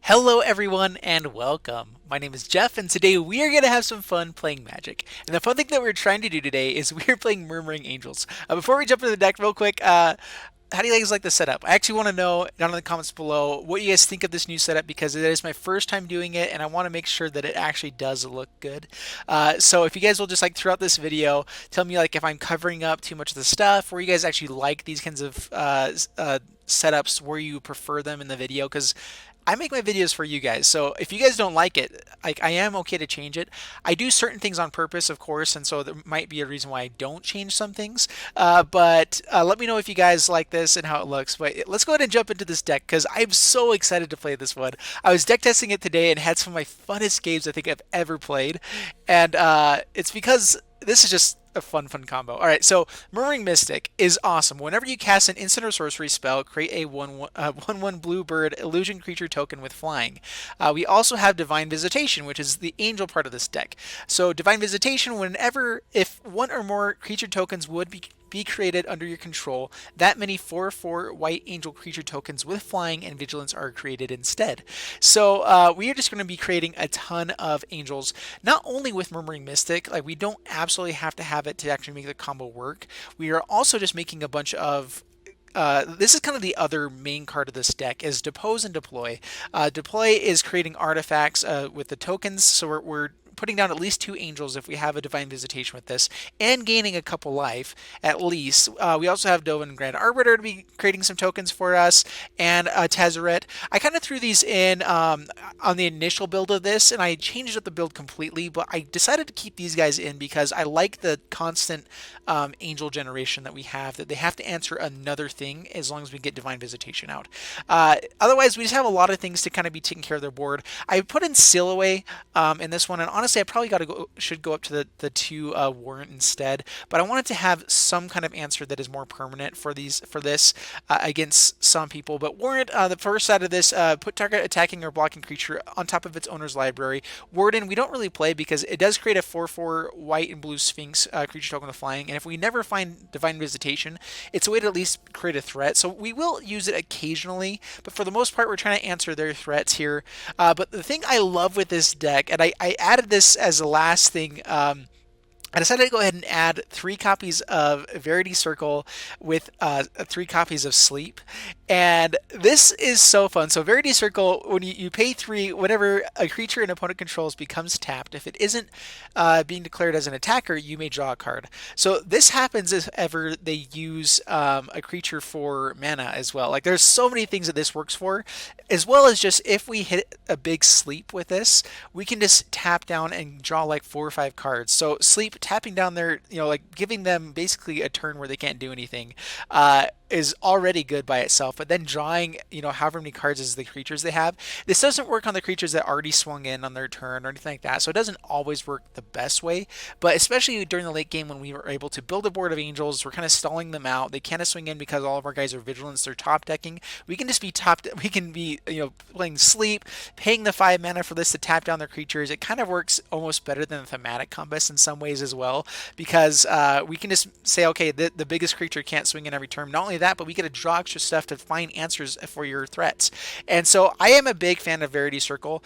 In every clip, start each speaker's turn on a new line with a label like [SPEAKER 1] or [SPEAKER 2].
[SPEAKER 1] Hello everyone and welcome. My name is Jeff and today we are going to have some fun playing Magic. And the fun thing that we're trying to do today is we're playing Murmuring Angels. Before we jump into the deck real quick, how do you guys like the setup? I actually want to know down in the comments below what you guys think of this new setup because it is my first time doing it and I want to make sure that it actually does look good. So if you guys will just like throughout this video, tell me like if I'm covering up too much of the stuff, or you guys actually like these kinds of setups where you prefer them in the video because I make my videos for you guys, so if you guys don't like it, like I am okay to change it. I do certain things on purpose, of course, and so there might be a reason why I don't change some things. But let me know if you guys like this and how it looks. But let's go ahead and jump into this deck because I'm so excited to play this one. I was deck testing it today and had some of my funnest games I think I've ever played, and it's because this is just a fun combo. All right, so Murmuring Mystic is awesome. Whenever you cast an instant or sorcery spell, create a 1/1 blue bird illusion creature token with flying. We also have Divine Visitation, which is the angel part of this deck. So Divine Visitation, if one or more creature tokens would be created under your control, that many 4/4 white angel creature tokens with flying and vigilance are created instead. So we are just going to be creating a ton of angels, not only with Murmuring Mystic, like we don't absolutely have to have it to actually make the combo work. We are also just making a bunch of this is kind of the other main card of this deck is Depose and Deploy. Deploy is creating artifacts with the tokens, so we're putting down at least 2 angels if we have a Divine Visitation with this, and gaining a couple life at least. We also have Dovin Grand Arbiter to be creating some tokens for us, and Tezzeret. I kind of threw these in on the initial build of this, and I changed up the build completely, but I decided to keep these guys in because I like the constant angel generation that we have, that they have to answer another thing as long as we get Divine Visitation out. Otherwise, we just have a lot of things to kind of be taking care of their board. I put in Seal Away in this one, and honestly, I probably should go up to the 2 Warrant instead, but I wanted to have some kind of answer that is more permanent for this against some people. But Warrant, the first side of this, put target attacking or blocking creature on top of its owner's library. Warden, we don't really play because it does create a 4/4 white and blue Sphinx creature token with flying, and if we never find Divine Visitation, it's a way to at least create a threat. So we will use it occasionally, but for the most part, we're trying to answer their threats here. But the thing I love with this deck, and I added this as the last thing. I decided to go ahead and add 3 copies of Verity Circle with 3 copies of Sleep. And this is so fun. So Verity Circle, when you pay 3, whenever a creature an opponent controls becomes tapped, if it isn't being declared as an attacker, you may draw a card. So this happens if ever they use a creature for mana as well. Like there's so many things that this works for, as well as just if we hit a big Sleep with this, we can just tap down and draw like 4 or 5 cards. So Sleep, tapping down their, like giving them basically a turn where they can't do anything, is already good by itself. But then drawing, however many cards as the creatures they have. This doesn't work on the creatures that already swung in on their turn or anything like that. So it doesn't always work the best way. But especially during the late game when we were able to build a board of angels, we're kind of stalling them out. They can't swing in because all of our guys are vigilance. They're top decking. We can just be we can be, playing Sleep, paying the 5 mana for this to tap down their creatures. It kind of works almost better than the thematic compass in some ways as well, because we can just say, okay, the biggest creature can't swing in every turn. Not only that, but we get to draw extra stuff to find answers for your threats. And so I am a big fan of Verity Circle.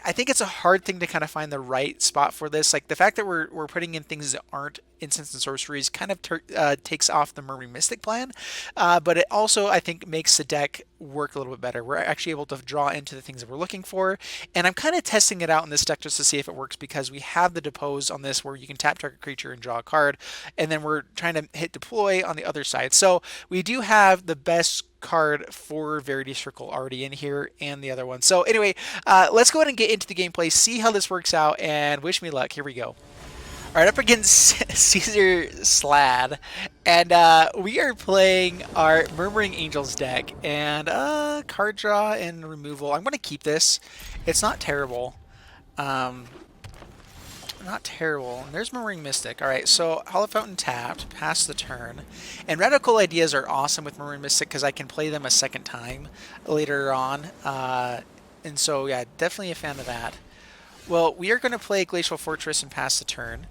[SPEAKER 1] I think it's a hard thing to kind of find the right spot for this. Like the fact that we're putting in things that aren't instants and sorceries kind of takes off the Murmuring Mystic plan, but it also, I think, makes the deck work a little bit better. We're actually able to draw into the things that we're looking for, and I'm kind of testing it out in this deck just to see if it works, because we have the Depose on this where you can tap target creature and draw a card, and then we're trying to hit Deploy on the other side. So we do have the best card for Verity Circle already in here, and the other one. So anyway, let's go ahead and get into the gameplay, see how this works out, and wish me luck. Here we go. All right, up against Caesar Slad, and we are playing our Murmuring Angels deck, and card draw and removal. I'm going to keep this. It's not terrible. Not terrible. And there's Murmuring Mystic. All right, so Hollow Fountain tapped, pass the turn. And Radical Ideas are awesome with Murmuring Mystic because I can play them a second time later on. And so, yeah, definitely a fan of that. Well, we are going to play Glacial Fortress and pass the turn.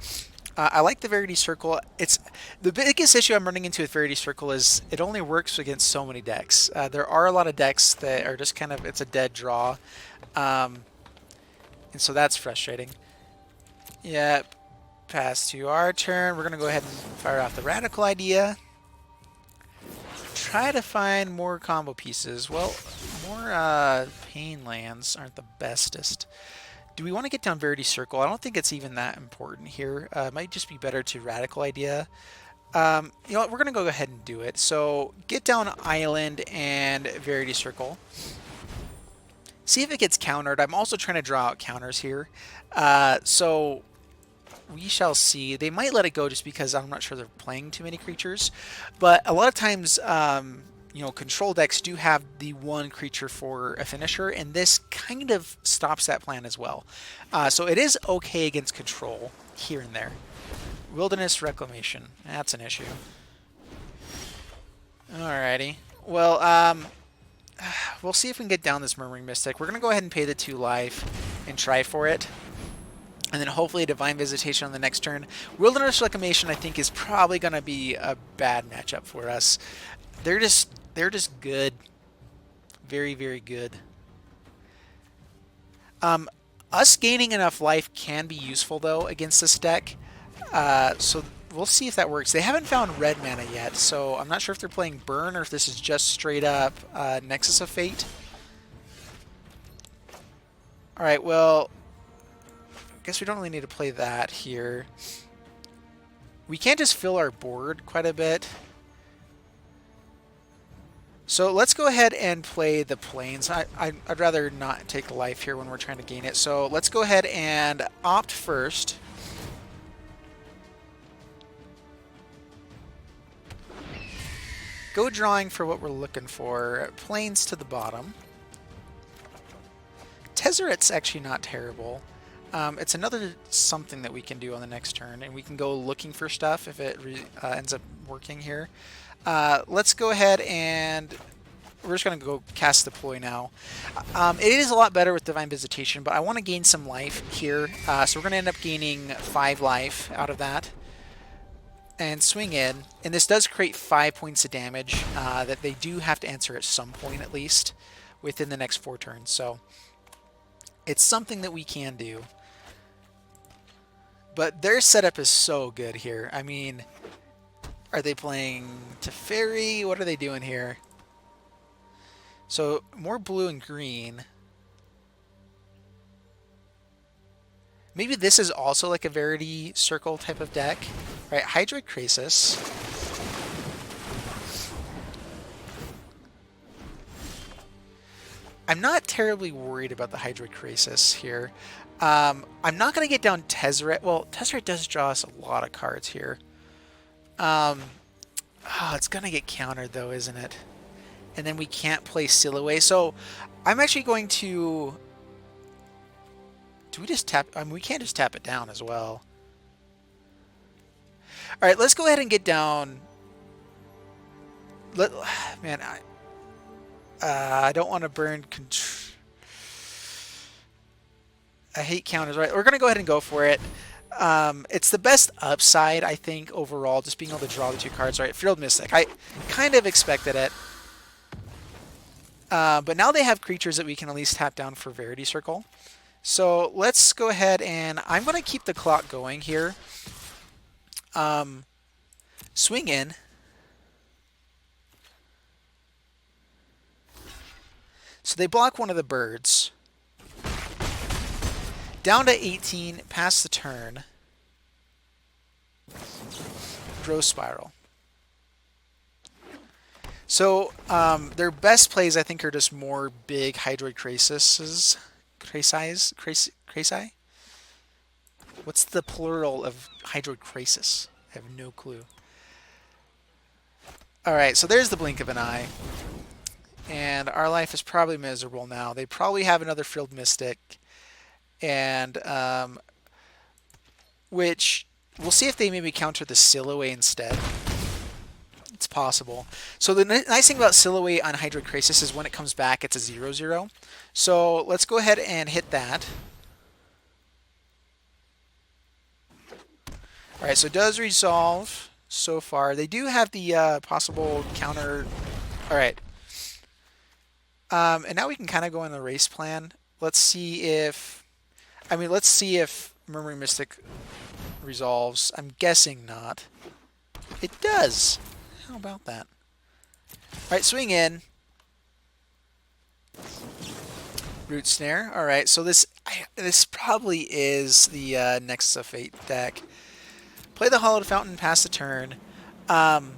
[SPEAKER 1] I like the Verity Circle. It's the biggest issue I'm running into with Verity Circle is it only works against so many decks. There are a lot of decks that are just kind of it's a dead draw, um, and so that's frustrating. Yep. Pass to our turn. We're gonna go ahead and fire off the Radical Idea. Try to find more combo pieces. Well, more pain lands aren't the bestest. Do we want to get down Verity Circle? I don't think it's even that important here. It might just be better to Radical Idea. You know what? We're going to go ahead and do it. So get down Island and Verity Circle. See if it gets countered. I'm also trying to draw out counters here. So we shall see. They might let it go just because I'm not sure they're playing too many creatures. But a lot of times, you know, control decks do have the one creature for a finisher, and this kind of stops that plan as well. So it is okay against control here and there. Wilderness Reclamation, that's an issue. Alrighty. Well, we'll see if we can get down this Murmuring Mystic. We're going to go ahead and pay the 2 life and try for it. And then hopefully Divine Visitation on the next turn. Wilderness Reclamation, I think, is probably going to be a bad matchup for us. They're just good. Very, very good. Us gaining enough life can be useful, though, against this deck. So we'll see if that works. They haven't found red mana yet, so I'm not sure if they're playing Burn or if this is just straight up Nexus of Fate. Alright, well, I guess we don't really need to play that here. We can just fill our board quite a bit. So let's go ahead and play the Plains. I'd rather not take life here when we're trying to gain it. So let's go ahead and opt first. Go drawing for what we're looking for. Plains to the bottom. Tezzeret's actually not terrible. It's another something that we can do on the next turn, and we can go looking for stuff if it ends up working here. Let's go ahead and we're just going to go cast Deploy now. It is a lot better with Divine Visitation, but I want to gain some life here. So we're going to end up gaining 5 life out of that. And swing in. And this does create 5 points of damage that they do have to answer at some point at least within the next 4 turns. So it's something that we can do. But their setup is so good here. I mean, are they playing Teferi? What are they doing here? So more blue and green. Maybe this is also like a Verity Circle type of deck. Right, Hydroid Krasis. I'm not terribly worried about the Hydroid Krasis here. I'm not going to get down Tezzeret. Well, Tezzeret does draw us a lot of cards here. Oh, it's going to get countered though, isn't it? And then we can't play Silhouette. So I'm actually going to... Do we just tap... I mean, we can't just tap it down as well. All right, let's go ahead and get down... Man, I don't want to burn... I hate counters. Right, we're going to go ahead and go for it. It's the best upside, I think, overall, just being able to draw the 2 cards. Right, Field Mystic. I kind of expected it. But now they have creatures that we can at least tap down for Verity Circle. So let's go ahead and I'm going to keep the clock going here. Swing in. So they block one of the birds. Down to 18, pass the turn. Growth Spiral. So their best plays, I think, are just more big Hydroid Krasises. Krasi? What's the plural of Hydroid Krasis? I have no clue. Alright, so there's the blink of an eye. And our life is probably miserable now. They probably have another Field Mystic. And, which, we'll see if they maybe counter the Silhouette instead. It's possible. So the nice thing about Silhouette on Hydroid Krasis is when it comes back, it's a 0/0. So let's go ahead and hit that. All right, so it does resolve so far. They do have the possible counter. All right. And now we can kind of go in the race plan. Let's see if... I mean, let's see if Murmuring Mystic resolves. I'm guessing not. It does. How about that? All right, swing in. Root Snare. All right, so this probably is the Nexus of Fate deck. Play the Hollowed Fountain, pass the turn. And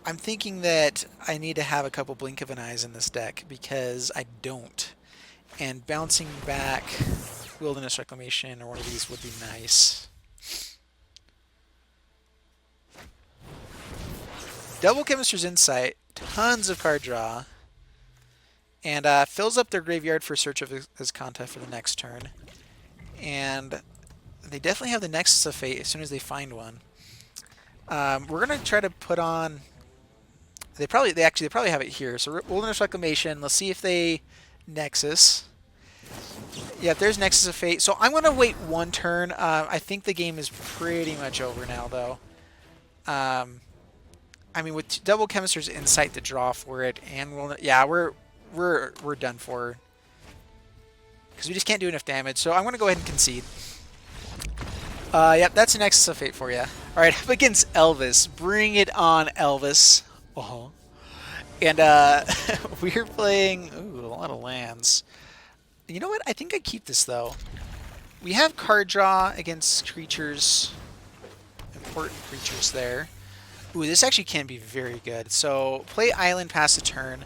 [SPEAKER 1] I'm thinking that I need to have a couple Blink of an Eyes in this deck because I don't. And bouncing back Wilderness Reclamation or one of these would be nice. Double Chemist's Insight, tons of card draw, and fills up their graveyard for Search of Azcanta for the next turn. And they definitely have the Nexus of Fate as soon as they find one. We're gonna try to put on. They probably have it here. So Wilderness Reclamation. Let's see if they Nexus. Yeah, there's Nexus of Fate. So I'm gonna wait one turn. I think the game is pretty much over now, though. I mean, with double Chemist's Insight to draw for it, and we're done for because we just can't do enough damage. So I'm gonna go ahead and concede. Yep, that's a Nexus of Fate for you. All right, up against Elvis. Bring it on, Elvis. Oh, and we're playing a lot of lands. You know what? I think I keep this though. We have card draw against creatures, important creatures there. Ooh, this actually can be very good. So play Island, pass the turn.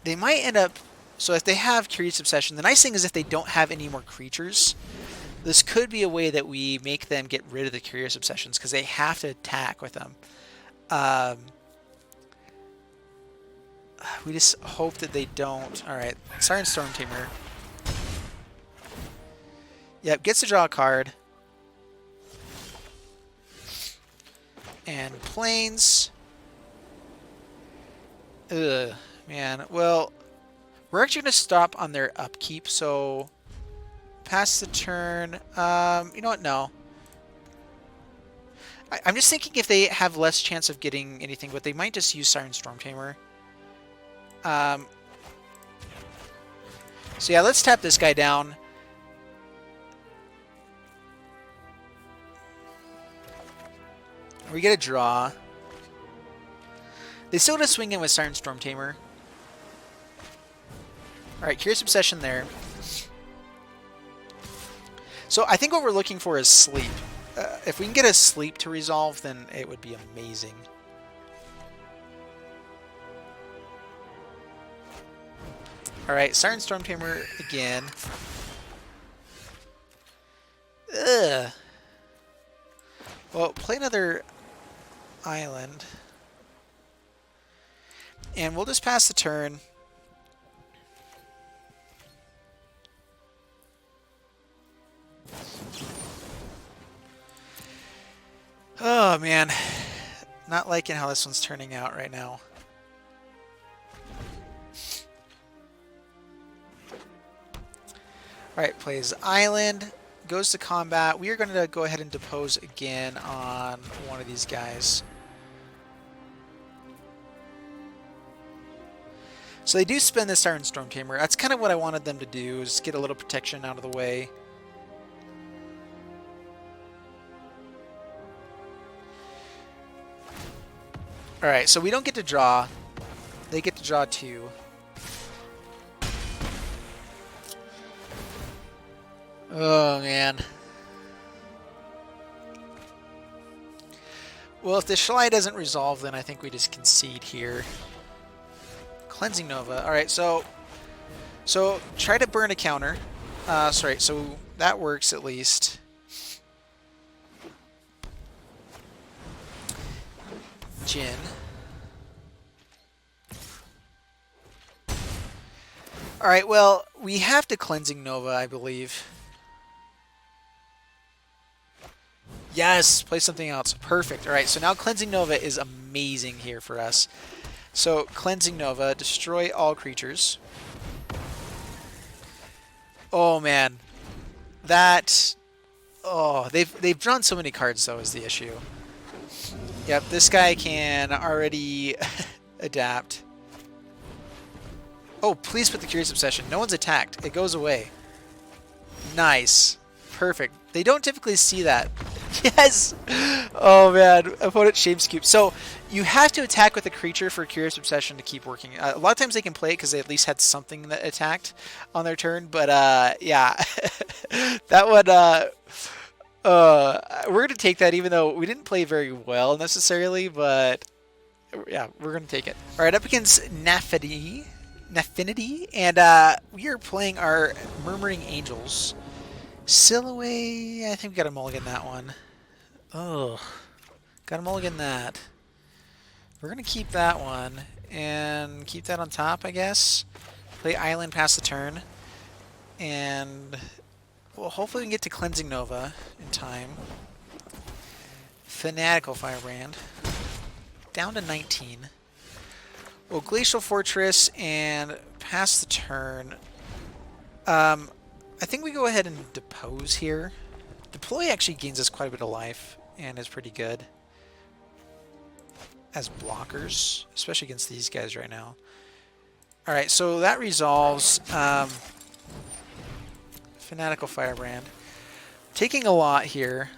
[SPEAKER 1] They might end up... So if they have Curious Obsession, the nice thing is if they don't have any more creatures, this could be a way that we make them get rid of the Curious Obsessions because they have to attack with them. We just hope that they don't. All right, Siren Storm Tamer. Yep, gets to draw a card. And Plains. Ugh, man. Well, we're actually going to stop on their upkeep, so pass the turn. You know what? No. I'm just thinking if they have less chance of getting anything, but they might just use Siren Storm Tamer. So yeah, let's tap this guy down. We get a draw. They still want to swing in with Siren Storm Tamer. Alright, Curious Obsession there. So I think what we're looking for is sleep. If we can get a sleep to resolve, then it would be amazing. Alright, Siren Storm Tamer again. Ugh. Well, play another island. And we'll just pass the turn. Oh, man. Not liking how this one's turning out right now. Alright, plays Island. Goes to combat. We are going to go ahead and depose again on one of these guys. So they do spend the Siren Storm Tamer. That's kind of what I wanted them to do, is get a little protection out of the way. Alright, so we don't get to draw. They get to draw 2. Oh, man. Well, if the Shalai doesn't resolve, then I think we just concede here. Cleansing Nova. Alright, so try to burn a counter. Sorry, so that works at least. Jin. Alright, well, we have to Cleansing Nova, I believe. Yes, play something else. Perfect. Alright, so now Cleansing Nova is amazing here for us. So, Cleansing Nova, destroy all creatures. Oh man, that. Oh, they've drawn so many cards though is the issue. Yep, this guy can already adapt. Oh, please put the Curious Obsession. No one's attacked. It goes away. Nice. Perfect. They don't typically see that. Yes! Oh man, opponent Shames Cube. So you have to attack with a creature for Curious Obsession to keep working. A lot of times they can play it because they at least had something that attacked on their turn. But yeah, that one. We're gonna take that even though we didn't play very well necessarily. But yeah, we're gonna take it. All right, up against Nafinity, and we are playing our Murmuring Angels. Silhouette, I think we got a mulligan that one. Oh, got a mulligan that. We're going to keep that one and keep that on top, I guess. Play Island past the turn. And, well, hopefully we can get to Cleansing Nova in time. Fanatical Firebrand. Down to 19. Well, Glacial Fortress and pass the turn. I think we go ahead and depose here. Deploy actually gains us quite a bit of life and is pretty good as blockers, especially against these guys right now. All right, so that resolves Fanatical Firebrand. Taking a lot here.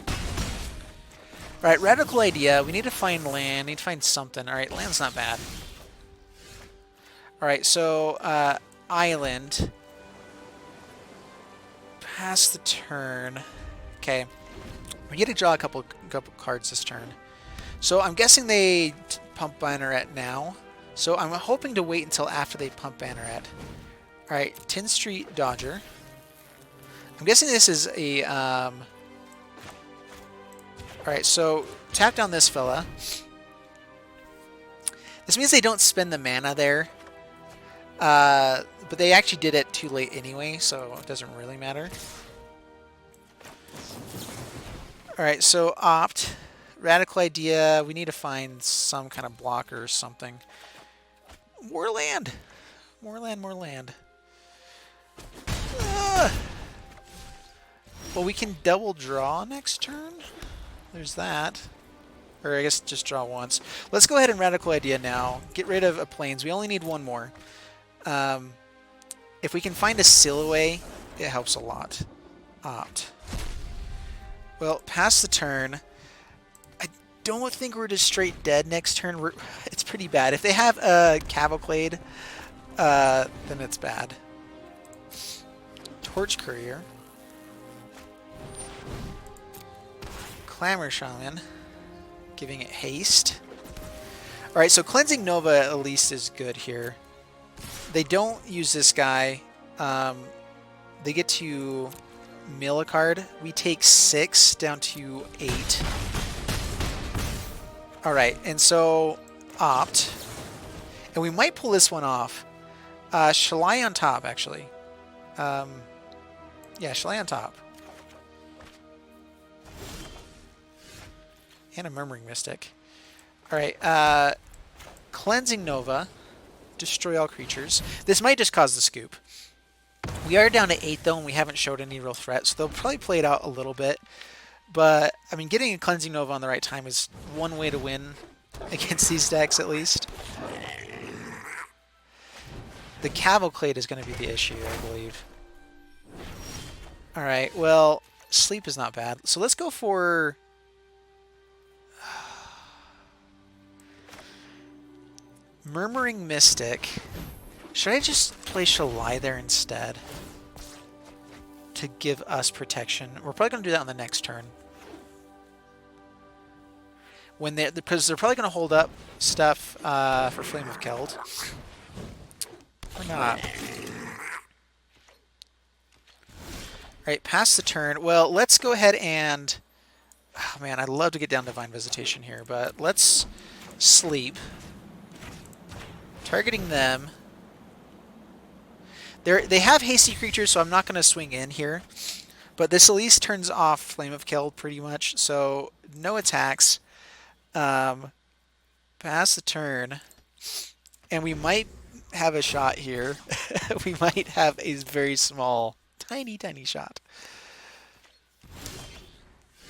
[SPEAKER 1] All right, Radical Idea. We need to find land. Need to find something. All right, land's not bad. All right, so Island. Pass the turn. Okay, we get to draw a couple cards this turn. So I'm guessing they pump Banneret now. So I'm hoping to wait until after they pump Banneret. All right, Tin Street Dodger. I'm guessing this is a. All right, so tap down this fella. This means they don't spend the mana there. But they actually did it too late anyway, so it doesn't really matter. Alright, so opt. Radical Idea. We need to find some kind of blocker or something. More land! More land, more land. Well, we can double draw next turn. There's that. Or I guess just draw once. Let's go ahead and Radical Idea now. Get rid of a Plains. We only need one more. If we can find a Silhouette, it helps a lot. Opt. Well, pass the turn. I don't think we're just straight dead next turn. It's pretty bad. If they have a Cavalcade, then it's bad. Torch Courier. Clamor Shaman. Giving it haste. Alright, so Cleansing Nova at least is good here. They don't use this guy. They get to mill a card. We take 6 down to 8. Alright, and so opt. And we might pull this one off. Shalai on top, actually. Yeah, Shalai on top. And a Murmuring Mystic. Alright, Cleansing Nova. Destroy all creatures. This might just cause the scoop. We are down to 8 though, and we haven't showed any real threat, so they'll probably play it out a little bit. But, I mean, getting a Cleansing Nova on the right time is one way to win against these decks, at least. The Cavalcade is going to be the issue, I believe. Alright, well, sleep is not bad. So let's go for... Murmuring Mystic. Should I just play Shalai there instead? To give us protection. We're probably going to do that on the next turn. Because they're probably going to hold up stuff for Flame of Keld. Or not. Alright, pass the turn. Well, let's go ahead and... Oh man, I'd love to get down Divine Visitation here, but let's sleep. Targeting them. They have hasty creatures, so I'm not going to swing in here. But this at least turns off Flame of Keld pretty much, so no attacks. Pass the turn. And we might have a shot here. We might have a very small, tiny, tiny shot.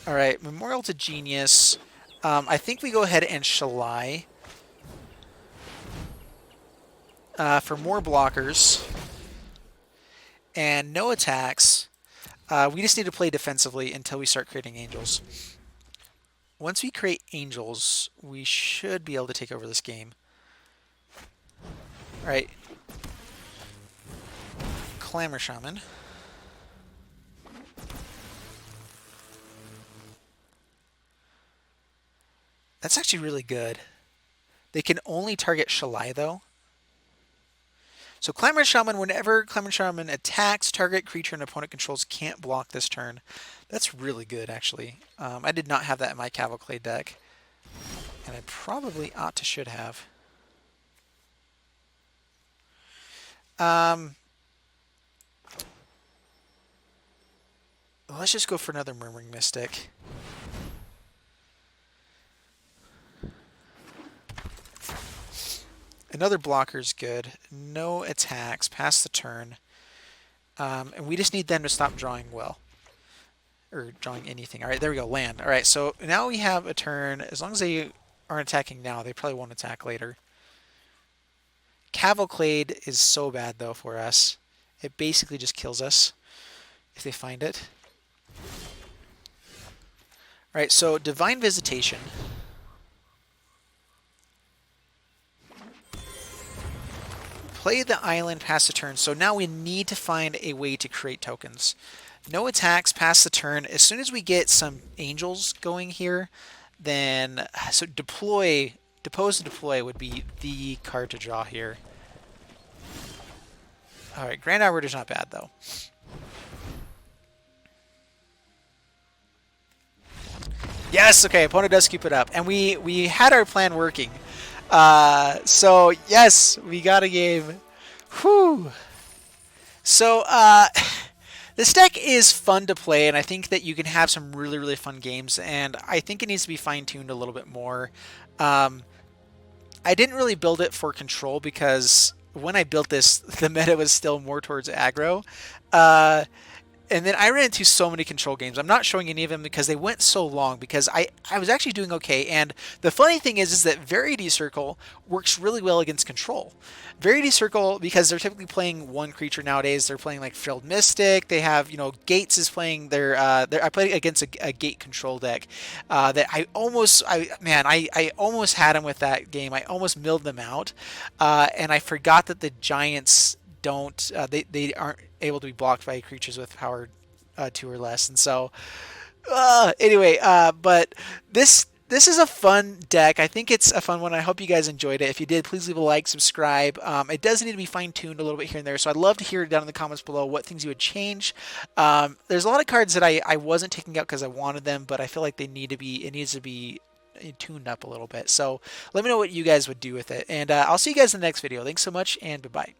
[SPEAKER 1] All right, Memorial to Genius. I think we go ahead and Shalai for more blockers and no attacks. We just need to play defensively until we start creating angels. Once we create angels, we should be able to take over this game. All right. Clamor Shaman. That's actually really good. They can only target Shalai, though. So Clamor Shaman, whenever Clamor Shaman attacks, target creature and opponent controls can't block this turn. That's really good, actually. I did not have that in my Cavalcade deck. And I probably ought to should have. Let's just go for another Murmuring Mystic. Another blocker is good. No attacks. Pass the turn. And we just need them to stop drawing well. Or drawing anything. All right, there we go. Land. All right, so now we have a turn. As long as they aren't attacking now, they probably won't attack later. Cavalcade is so bad, though, for us. It basically just kills us if they find it. All right, so Divine Visitation. Play the island, pass the turn. So now we need to find a way to create tokens. No attacks, pass the turn. As soon as we get some angels going here, then so deploy, depose to deploy would be the card to draw here. All right, Grand Outward is not bad though. Yes, okay, opponent does keep it up, and we had our plan working. So yes, we got a game. Whew. So this deck is fun to play, and I think that you can have some really, really fun games, and I think it needs to be fine-tuned a little bit more. I didn't really build it for control because when I built this, the meta was still more towards aggro. And then I ran into so many control games. I'm not showing any of them because they went so long because I was actually doing okay. And the funny thing is that Verity Circle works really well against control. Verity Circle, because they're typically playing one creature nowadays, they're playing like Frilled Mystic. They have, you know, Gates is playing their, I played against a Gate control deck that I almost had them with that game. I almost milled them out. And I forgot that the Giants don't they aren't able to be blocked by creatures with power 2 or less, and so anyway, but this is a fun deck. I think it's a fun one. I hope you guys enjoyed it. If you did, please leave a like, subscribe. It does need to be fine-tuned a little bit here and there, so I'd love to hear down in the comments below what things you would change. There's a lot of cards that I wasn't taking out because I wanted them, but I feel like it needs to be tuned up a little bit. So let me know what you guys would do with it, and I'll see you guys in the next video. Thanks so much, and bye-bye.